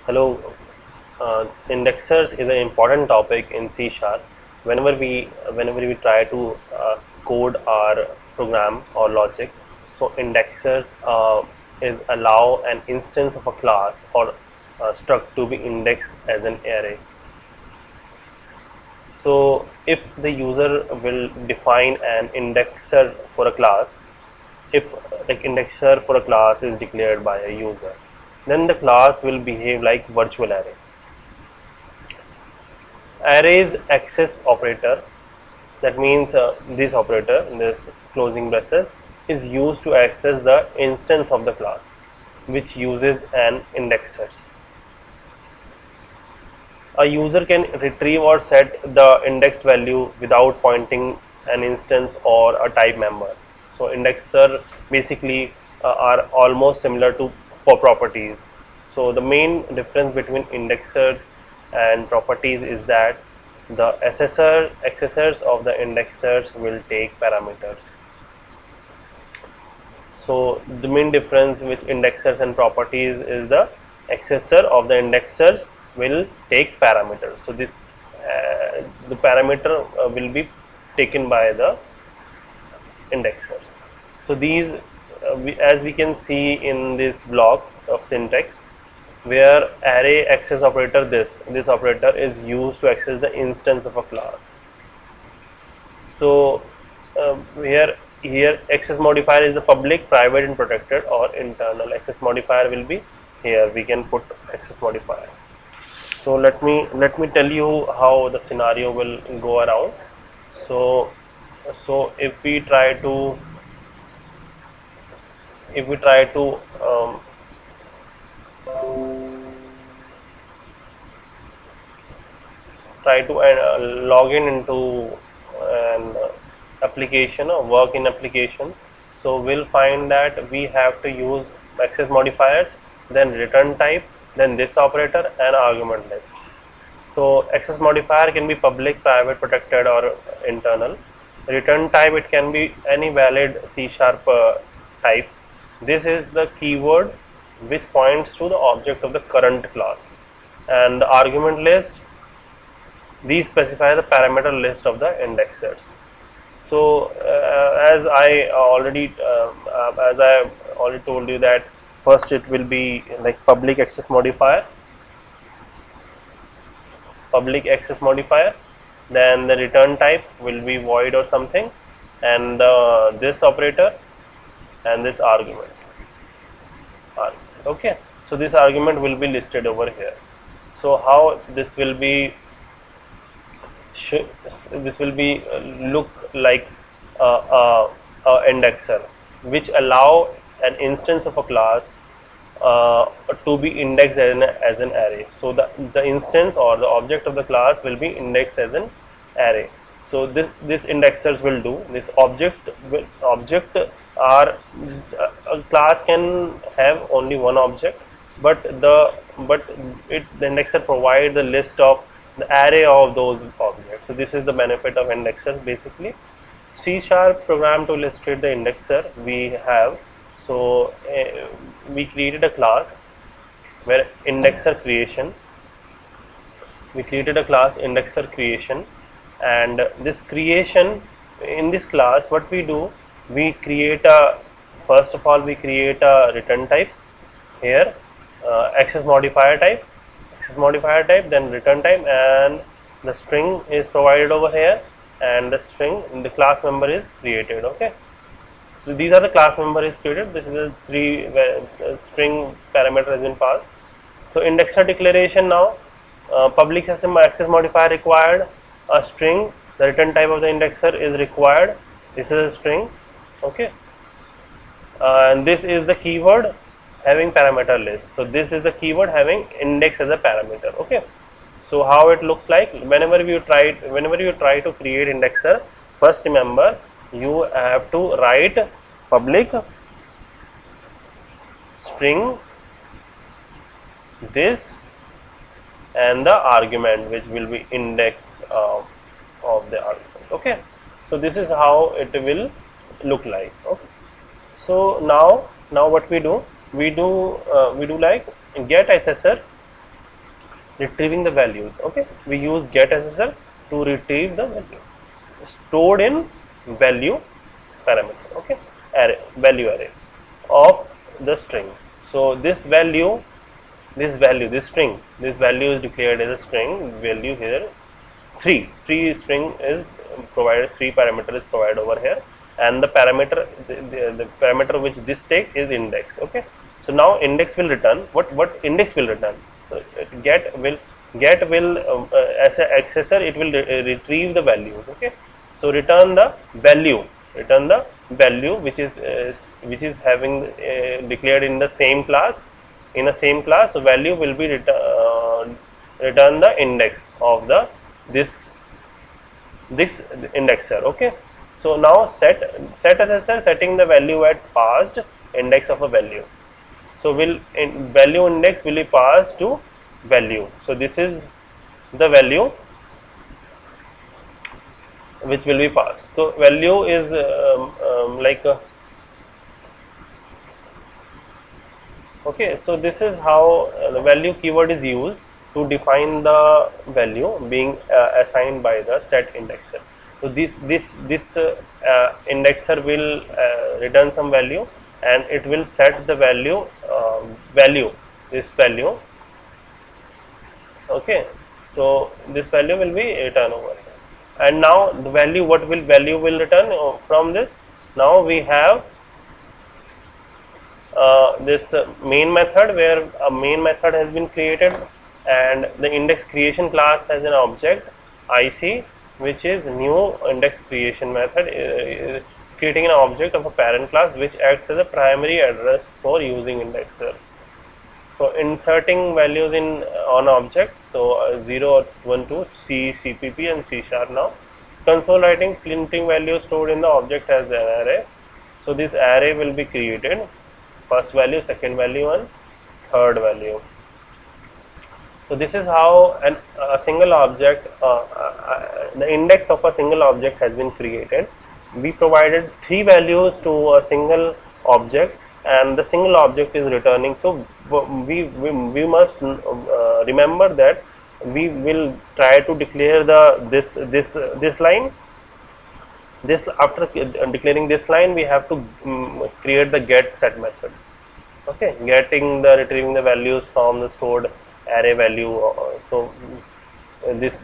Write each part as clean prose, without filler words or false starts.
Hello. Indexers is an important topic in C Sharp. Whenever we try to code our program or logic, so indexers is allow an instance of a class or struct to be indexed as an array. So if the user will define an indexer for a class, if like indexer for a class is declared by a user, then the class will behave like virtual array. Arrays access operator, that means this operator, this closing braces, is used to access the instance of the class which uses an indexers. A user can retrieve or set the indexed value without pointing an instance or a type member. So indexer basically are almost similar to for properties. So the main difference between indexers and properties is that the accessors of the indexers will take parameters. So the main difference with indexers and properties is the accessor of the indexers will take parameters. So this the parameter will be taken by the indexers. So these as we can see in this block of syntax, where array access operator, this operator is used to access the instance of a class. So here access modifier is the public, private and protected or internal. Access modifier will be here, we can put access modifier. So let me tell you how the scenario will go around. So if we try to log in into an application or work in application, so we'll find that we have to use access modifiers, then return type, then this operator and argument list. So access modifier can be public, private, protected or internal. Return type, it can be any valid C# type. This is the keyword which points to the object of the current class. And the argument list, these specify the parameter list of the indexers. So as I already told you that first it will be like public access modifier, then the return type will be void or something, and this operator and this argument. Okay, so this argument will be listed over here. So how this will be look like a indexer which allow an instance of a class to be indexed as an array. So the instance or the object of the class will be indexed as an array. So this indexers will do this. Object are a class can have only one object, but the indexer provide the list of the array of those objects. So this is the benefit of indexers basically. C# program to illustrate the indexer we have. So we created a class where indexer creation. We created a class indexer creation, and this creation, in this class what we do, we create a, first of all we create a return type here, access modifier type, then return type, and the string is provided over here, and the string in the class member is created. Okay, so these are the class member is created. This is a three string parameter has been passed. So indexer declaration now, public access modifier required, a string, the return type of the indexer is required, this is a string. Okay, and this is the keyword having parameter list. So this is the keyword having index as a parameter. Okay, so how it looks like whenever you try to create indexer, first remember you have to write public string this and the argument which will be index of the argument. Okay, so this is how it will look like. Okay, so now what we do like get accessor retrieving the values. Okay, we use get SSL to retrieve the values stored in value parameter. Okay, array, value array of the string. So this value, this string, this value is declared as a string value here. Three string is provided, 3 parameter is provided over here, and the parameter, the parameter which this take is index. Okay, so now index will return what index will return. So get will as a accessor, it will retrieve the values. Okay, so return the value, which is having declared in the same class. In the same class, value will be return the index of the this indexer. Okay, so now set SSL setting the value at passed index of a value. So value index will be passed to value. So this is the value which will be passed. So value is okay, so this is how the value keyword is used to define the value being assigned by the set indexer. So this indexer will return some value, and it will set the value this value. Okay, so this value will be returned over here, and now the value will return from this. Now we have this main method, where a main method has been created, and the index creation class has an object IC, which is new index creation method, creating an object of a parent class which acts as a primary address for using indexer. So inserting values in on object, so 0, 1, 2, C, CPP and C#. Now console writing, printing values stored in the object as an array. So this array will be created, first value, second value and third value. So this is how a single object, the index of a single object has been created. We provided 3 values to a single object, and the single object is returning. So we must remember that we will try to declare this line. This, after declaring this line, we have to create the get set method. Okay, retrieving the values from the stored array value. So this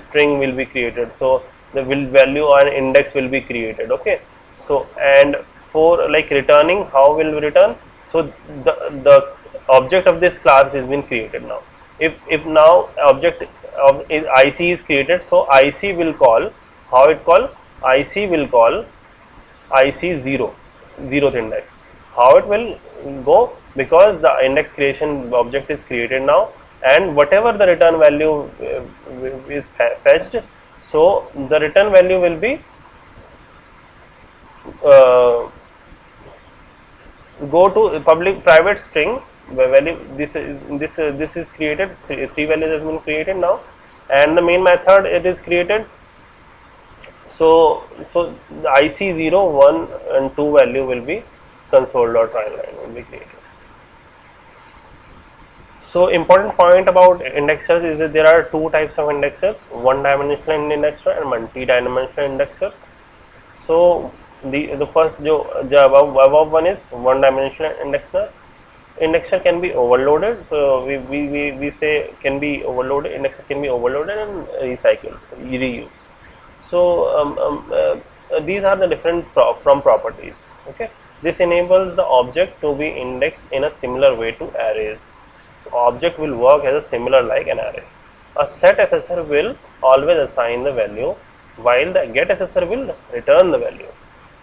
string will be created. So the value and index will be created. Okay, so and for returning, how will we return? So the object of this class has been created now. If now object of IC is created, so IC will call, how it call? IC will call IC 0th index. How it will go? Because the index creation object is created now, and whatever the return value is fetched, so the return value will be go to public private string value. This is created, three values has been created now, and the main method it is created. So the IC 0, 1 and 2 value will be console.line will be created. So important point about indexers is that there are 2 types of indexers, one dimensional indexer and multi-dimensional indexers. So the first the above one is one dimensional indexer. Indexer can be overloaded, so we say can be overloaded, indexer can be overloaded and recycled, reused. So these are the different properties. Okay, this enables the object to be indexed in a similar way to arrays. So object will work as a similar like an array. A set SSR will always assign the value, while the get SSR will return the value.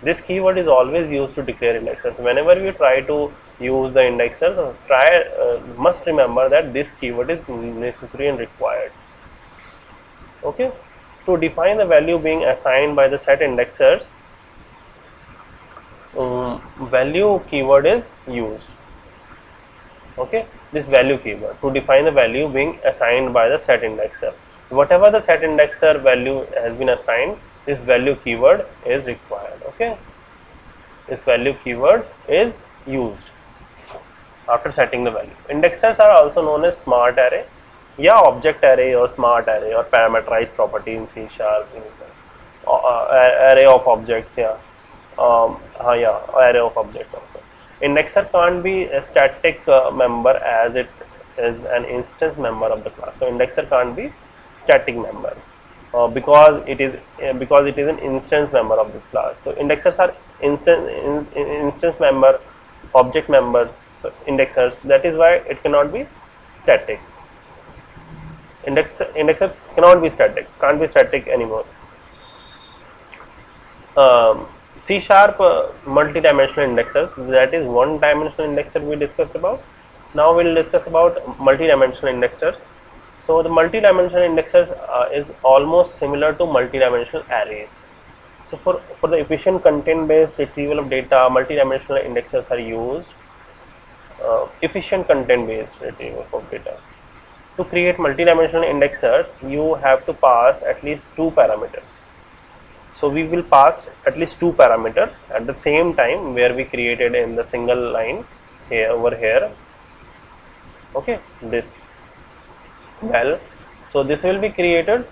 This keyword is always used to declare indexers. Whenever we try to use the indexers, must remember that this keyword is necessary and required. Okay, to define the value being assigned by the set indexers, value keyword is used. Okay, this value keyword to define the value being assigned by the set indexer. Whatever the set indexer value has been assigned, this value keyword is required. Okay, this value keyword is used. after setting the value. Indexers are also known as smart array, yeah, object array or smart array or parameterized property in C sharp, array of objects, yeah, yeah, array of objects also. Indexer can't be a static member as it is an instance member of the class. So indexer can't be static member because it is an instance member of this class. So indexers are instance member, object members. So indexers, that is why it cannot be static. Indexers cannot be static, can't be static anymore. C sharp multi-dimensional indexers, that is one dimensional indexer we discussed about. Now we will discuss about multi-dimensional indexers. So the multi-dimensional indexers is almost similar to multi-dimensional arrays. So for the efficient content based retrieval of data, multi-dimensional indexers are used. Efficient content based retrieval of data. To create multi-dimensional indexers, you have to pass at least two parameters. So we will pass at least two parameters at the same time where we created in the single line here over here. Okay, this well, so this will be created.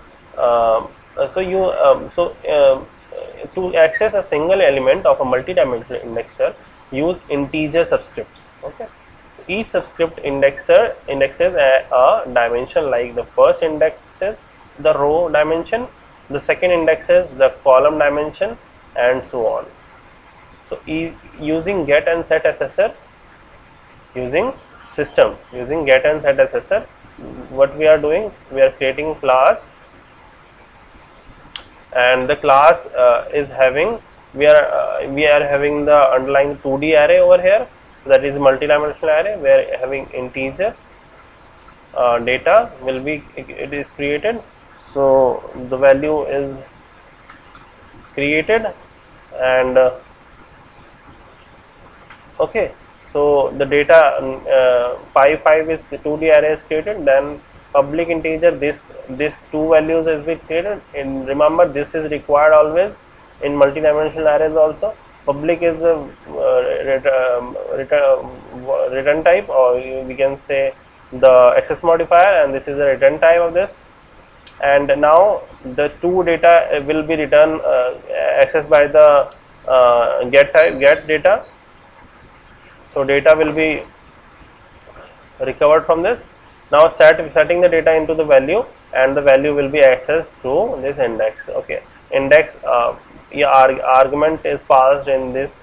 To access a single element of a multi-dimensional indexer, use integer subscripts. Okay, so each subscript indexes a dimension, like the first indexes the row dimension, the second indexes the column dimension, and so on. So using get and set assessor, using get and set assessor, what we are doing, we are creating class, and the class is having, we are having the underlying 2D array over here, that is multi-dimensional array, where having integer data will be, it is created. So the value is created, and okay, so the data 5 is 2D array is created, then public integer, this two values has been created. And remember, this is required always in multi-dimensional arrays also. Public is a return type, or we can say the access modifier, and this is a return type of this. And now the two data will be returned accessed by the get data. So data will be recovered from this. Now setting the data into the value, and the value will be accessed through this index. Okay, index argument is passed in this.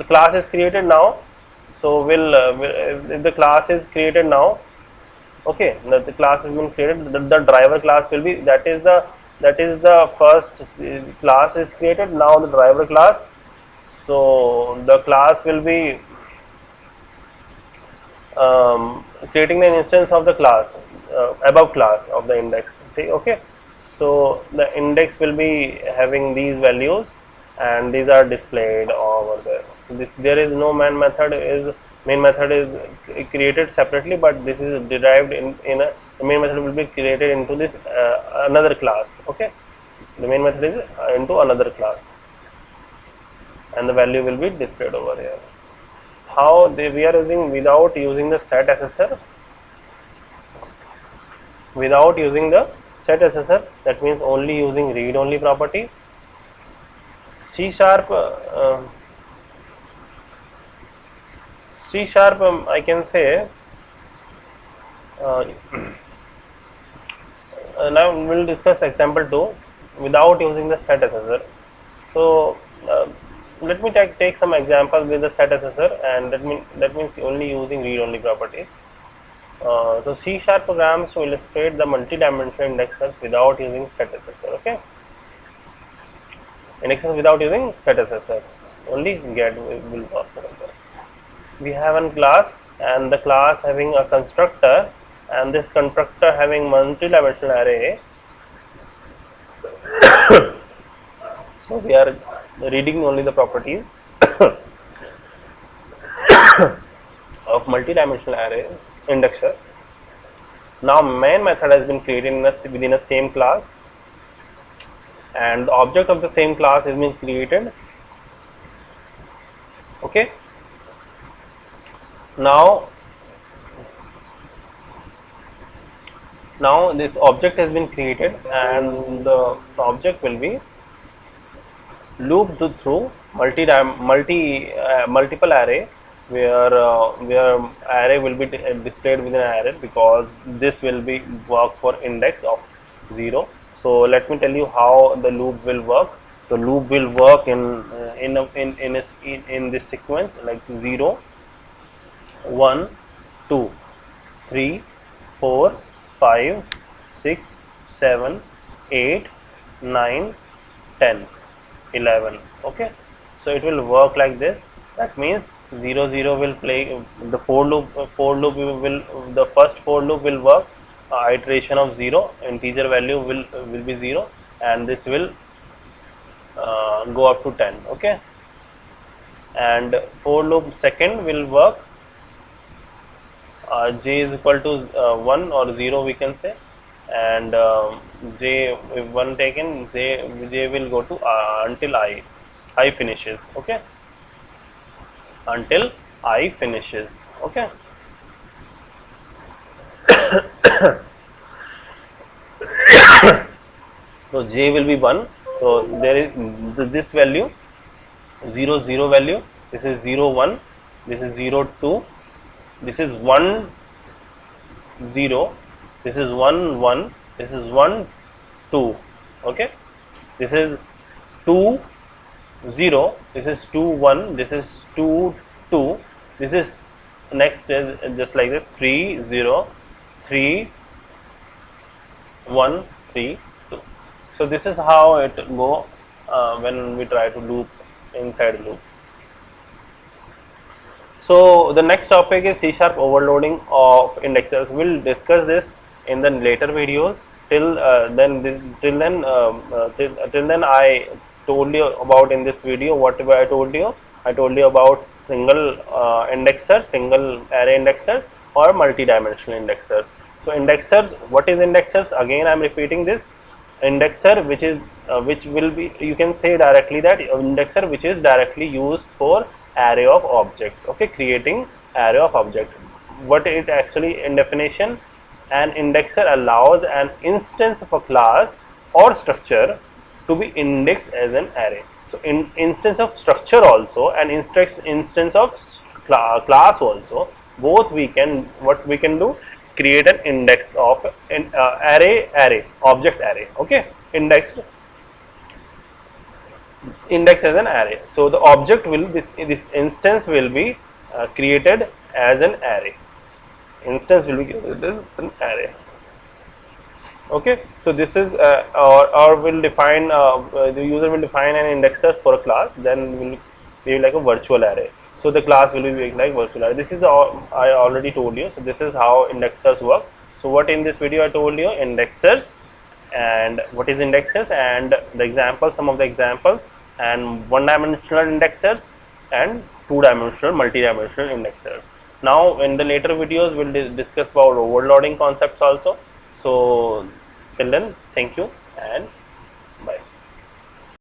Class is created now. So if the class is created now, okay, the class has been created. The driver class will be, that is the first class is created. Now the driver class. So the class will be creating an instance of the class, above class of the index. Okay, so the index will be having these values, and these are displayed over there. There is no main method is created separately, but this is derived in a, the main method will be created into this another class. Okay, the main method is into another class, and the value will be displayed over here. How we are using, without using the set assessor, that means only using read only property. C sharp I can say now we will discuss example 2 without using the set assessor. So let me take some examples with the set assessor, and that means only using read only property. So C sharp programs to illustrate the multi-dimensional indexers without using set assessor. Okay, indexers without using set assessors, only get will work. We have a class, and the class having a constructor, and this constructor having multi-dimensional array. So we are reading only the properties of multi-dimensional array indexer. Now main method has been created within a same class, and the object of the same class has been created. Okay, Now this object has been created, and the object will be looped through multiple array, where array will be displayed within an array, because this will be work for index of 0. So let me tell you how the loop will work. The loop will work in this sequence, like 0, 1, 2, 3, 4, 5, 6, 7, 8, 9, 10, 11. Okay, so it will work like this. That means 0 0 will play the for loop. The first for loop will work iteration of 0, integer value will be 0, and this will go up to 10. Okay, and for loop second will work j is equal to 1 or 0, we can say, and j, if 1 taken, j will go to until I finishes. Okay, until I finishes. Okay, so j will be 1. So there is this value 0 0 value, this is 0 1, this is 0 2, this is 1 0, this is 1 1, this is 1 2. Okay, this is 2 0, this is 2 1, this is 2 2, this is next is just like that 3 0 3 1 3 2. So this is how it go when we try to loop inside loop. So the next topic is C# overloading of indexers. We'll discuss this in the later videos. Till then, I told you about in this video whatever I told you. I told you about single indexer, single array indexer, or multi-dimensional indexers. So indexers, what is indexers? Again, I am repeating this. Indexer, which will be, you can say directly that indexer which is directly used for array of objects. Okay, creating array of object. What it actually, in definition, an indexer allows an instance of a class or structure to be indexed as an array. So in instance of structure also, and instance of class also, both we can, what we can do, create an index of an array object array. Okay, index as an array. So the object will, this instance will be created as an array. Instance will be created as an array. Okay, so this is or will define the user will define an indexer for a class, then will be like a virtual array. So the class will be like virtual array. This is all I already told you. So this is how indexers work. So what in this video I told you, indexers, and what is indexers, and the examples, some of the examples, and one-dimensional indexers and two-dimensional, multi-dimensional indexers. Now in the later videos we'll discuss about overloading concepts also. So till then, thank you and